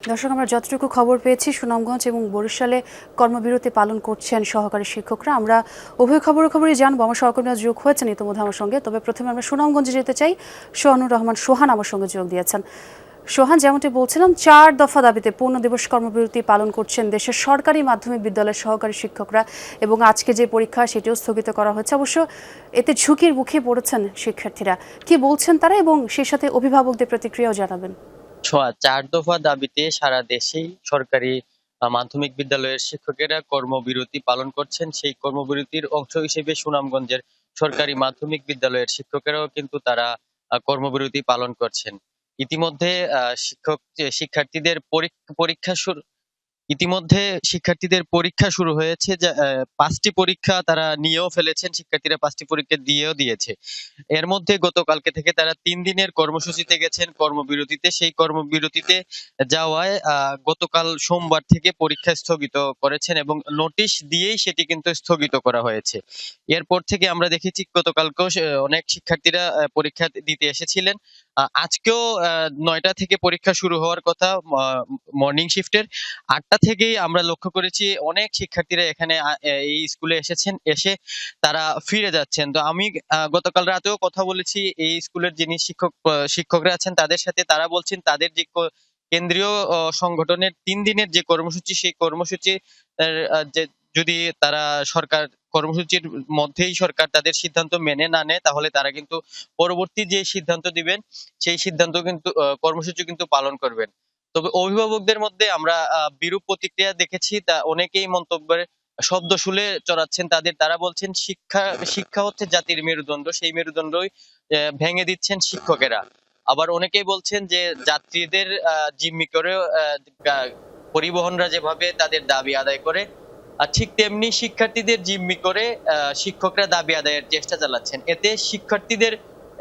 দর্শক, আমরা যতটুকু খবর পেয়েছি সুনামগঞ্জ এবং বরিশালে কর্মবিরতি পালন করছেন সহকারী শিক্ষকরা। আমরা উভয় খবরই জানবো। আমার সহকর্মীরা যোগ হয়েছেন ইতিমধ্যে আমার সঙ্গে। তবে প্রথমে আমরা সুনামগঞ্জে যেতে চাই। সোহানুর রহমান সোহান আমার সঙ্গে যোগ দিয়েছেন। সোহান, যেমনটি বলছিলাম, 4 দফা দাবিতে পূর্ণ দিবস কর্মবিরতি পালন করছেন দেশের সরকারি মাধ্যমিক বিদ্যালয়ের সহকারী শিক্ষকরা এবং আজকে যে পরীক্ষা সেটিও স্থগিত করা হয়েছে। অবশ্য এতে ঝুঁকির মুখে পড়েছেন শিক্ষার্থীরা। কি বলছেন তারা এবং সেই সাথে অভিভাবকদের প্রতিক্রিয়াও জানাবেন। 4 দফা দাবিতে সারা দেশেই সরকারি মাধ্যমিক বিদ্যালয়ের শিক্ষকেরা কর্মবিরতি পালন করছেন। সেই কর্মবিরতির অংশ হিসেবে সুনামগঞ্জের সরকারি মাধ্যমিক বিদ্যালয়ের শিক্ষকেরাও কিন্তু তারা কর্মবিরতি পালন করছেন। ইতিমধ্যে শিক্ষার্থীদের পরীক্ষা শুরু হয়েছে। 5টি পরীক্ষা তারা নিয়েও ফেলেছেন, শিক্ষার্থীরা 5টি পরীক্ষা দিয়েছে। এর মধ্যে গতকালকে থেকে তারা 3 দিনের কর্মসূচিতে গেছেন কর্মবিরতিতে। সেই কর্মবিরতিতে যাওয়ায় গতকাল সোমবার থেকে পরীক্ষা স্থগিত করেছেন এবং নোটিশ দিয়েই সেটি কিন্তু স্থগিত করা হয়েছে। এরপর থেকে আমরা দেখেছি গতকালকেও অনেক শিক্ষার্থীরা পরীক্ষা দিতে এসেছিলেন। আজকেও 9টা থেকে পরীক্ষা শুরু হওয়ার কথা, মর্নিং শিফটের 8টা থেকেই আমরা লক্ষ্য করেছি অনেক শিক্ষার্থীরা এখানে এই স্কুলে এসে তারা ফিরে যাচ্ছেন। তো আমি গতকাল রাতেও কথা বলেছি এই স্কুলের যিনি শিক্ষকরা আছেন তাদের সাথে। তারা বলছেন তাদের যে কেন্দ্রীয় সংগঠনের 3 দিনের যে কর্মসূচি, সেই কর্মসূচি যে যদি তারা কর্মসূচির মধ্যেই সরকার তাদের সিদ্ধান্ত মেনে না নেয়, তাহলে তারা কিন্তু পরবর্তী যে সিদ্ধান্ত দিবেন সেই সিদ্ধান্ত কিন্তু কর্মসূচি কিন্তু পালন করবেন। তবে অভিভাবকদের মধ্যে আমরা বিরূপ প্রতিক্রিয়া দেখেছি। তা অনেকেই মন্তব্যের শব্দ শুলে চড়াচ্ছেন তারা বলছেন শিক্ষা হচ্ছে জাতির মেরুদণ্ড, সেই মেরুদণ্ডই ভেঙে দিচ্ছেন শিক্ষকেরা। আবার অনেকেই বলছেন যে যাত্রীদের জিম্মি করে পরিবহনরা যেভাবে তাদের দাবি আদায় করে, আর ঠিক তেমনি শিক্ষার্থীদের জিম্মি করে শিক্ষকরা দাবি আদায়ের চেষ্টা চালাচ্ছেন। এতে শিক্ষার্থীদের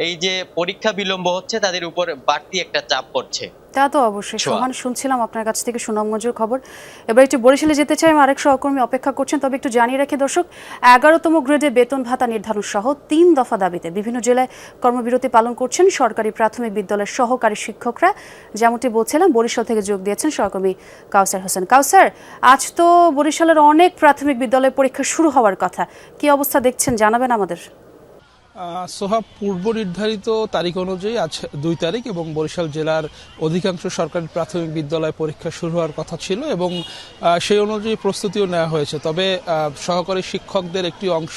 এই যে পরীক্ষা বিলম্ব হচ্ছে তাদের উপর বাড়তি একটা চাপ পড়ছে। তা তো অবশ্যই। সোহান, শুনছিলাম আপনার কাছ থেকে সুনামগঞ্জের খবর। এবার একটু বরিশালে যেতে চাই। আরেক সহকর্মী অপেক্ষা করছেন। তবে একটু জানিয়ে রাখি দর্শক, 11তম গ্রেডে বেতন ভাতা নির্ধারণ সহ 3 দফা দাবিতে বিভিন্ন জেলায় কর্মবিরতি পালন করছেন সরকারি প্রাথমিক বিদ্যালয়ের সহকারী শিক্ষকরা। যেমনটি বলছিলাম, বরিশাল থেকে যোগ দিয়েছেন সহকর্মী কাউসার হোসেন। কাউসার, আজ তো বরিশালের অনেক প্রাথমিক বিদ্যালয়ে পরীক্ষা শুরু হওয়ার কথা, কি অবস্থা দেখছেন জানাবেন আমাদের। সোহা, পূর্ব নির্ধারিত তারিখ অনুযায়ী আজ 2 তারিখ এবং বরিশাল জেলার অধিকাংশ সরকারি প্রাথমিক বিদ্যালয়ে পরীক্ষা শুরু হওয়ার কথা ছিল এবং সেই অনুযায়ী প্রস্তুতিও নেওয়া হয়েছে। তবে সহকারী শিক্ষকদের একটি অংশ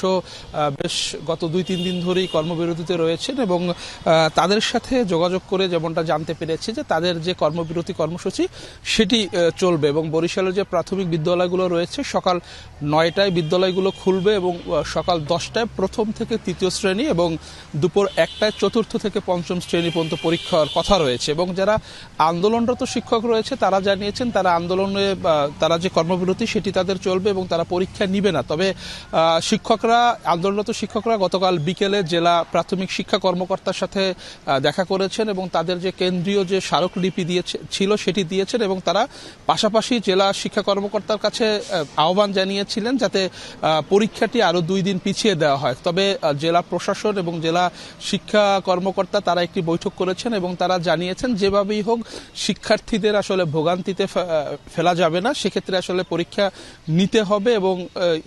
বেশ গত 2-3 দিন ধরেই কর্মবিরতিতে রয়েছেন এবং তাদের সাথে যোগাযোগ করে যেমনটা জানতে পেরেছি যে তাদের যে কর্মবিরতি কর্মসূচি সেটি চলবে এবং বরিশালের যে প্রাথমিক বিদ্যালয়গুলো রয়েছে সকাল 9টায় বিদ্যালয়গুলো খুলবে এবং সকাল 10টায় প্রথম থেকে 3য় শ্রেণী এবং দুপুর 1টায় 4র্থ থেকে 5ম শ্রেণী পর্যন্ত পরীক্ষার কথা রয়েছে। এবং যারা আন্দোলনরত শিক্ষক রয়েছে তারা জানিয়েছেন তারা যে কর্মবিরতি সেটি তাদের চলবে এবং তারা পরীক্ষা নিবে না। তবে আন্দোলনরত শিক্ষকরা গতকাল বিকেলে জেলা প্রাথমিক শিক্ষা কর্মকর্তার সাথে দেখা করেছেন এবং তাদের যে কেন্দ্রীয় যে স্মারকলিপি ছিল সেটি দিয়েছেন এবং তারা পাশাপাশি জেলা শিক্ষা কর্মকর্তার কাছে আহ্বান জানিয়েছিলেন যাতে পরীক্ষাটি আরো 2 দিন পিছিয়ে দেওয়া হয়। তবে জেলা প্রশাসন এবং জেলা শিক্ষা কর্মকর্তা তারা একটি বৈঠক করেছেন এবং তারা জানিয়েছেন যেভাবেই হোক শিক্ষার্থীদের আসলে ভোগান্তিতে ফেলা যাবে না, সেক্ষেত্রে আসলে পরীক্ষা নিতে হবে এবং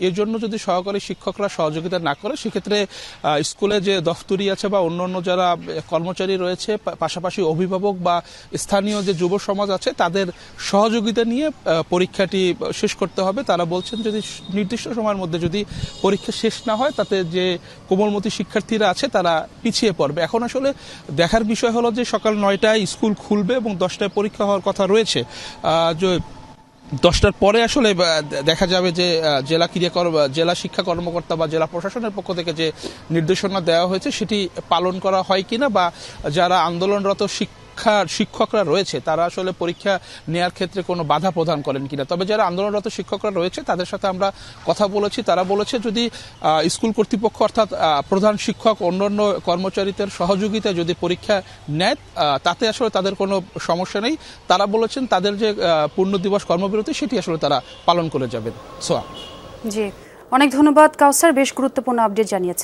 এর জন্য যদি সহকারী শিক্ষকরা সহযোগিতা না করে সেক্ষেত্রে স্কুলে যে দফতরি আছে বা অন্যান্য যারা কর্মচারী রয়েছে, পাশাপাশি অভিভাবক বা স্থানীয় যে যুব সমাজ আছে তাদের সহযোগিতা নিয়ে পরীক্ষাটি শেষ করতে হবে। তারা বলছেন যদি নির্দিষ্ট সময়ের মধ্যে যদি পরীক্ষা শেষ না হয় তাতে যে কোমলমতি শিক্ষার্থীরা আছে তারা পিছিয়ে পড়বে। এখন আসলে দেখার বিষয় হলো যে সকাল 9টায় স্কুল খুলবে এবং 10টায় পরীক্ষা হওয়ার কথা রয়েছে। 10টার পরে আসলে দেখা যাবে যে জেলা শিক্ষা কর্মকর্তা বা জেলা প্রশাসনের পক্ষ থেকে যে নির্দেশনা দেওয়া হয়েছে সেটি পালন করা হয় কিনা বা যারা আন্দোলনরত শিক্ষকরা রয়েছে তারা আসলে পরীক্ষা নেয়ার ক্ষেত্রে কোনো বাধা প্রদান করেন কিনা। তবে যারা আন্দোলনরত শিক্ষকরা রয়েছে তাদের সাথে আমরা কথা বলেছি, তারা বলেছে যদি স্কুল কর্তৃপক্ষ অর্থাৎ প্রধান শিক্ষক অন্যান্য কর্মচারীদের সহযোগিতায় যদি পরীক্ষা নেয় তাতে আসলে তাদের কোনো সমস্যা নেই। তারা বলেছেন তাদের যে পূর্ণ দিবস কর্মবিরতি সেটি আসলে তারা পালন করে যাবেন। জি, অনেক ধন্যবাদ কাউসার, বেশ গুরুত্বপূর্ণ আপডেট জানিয়েছেন।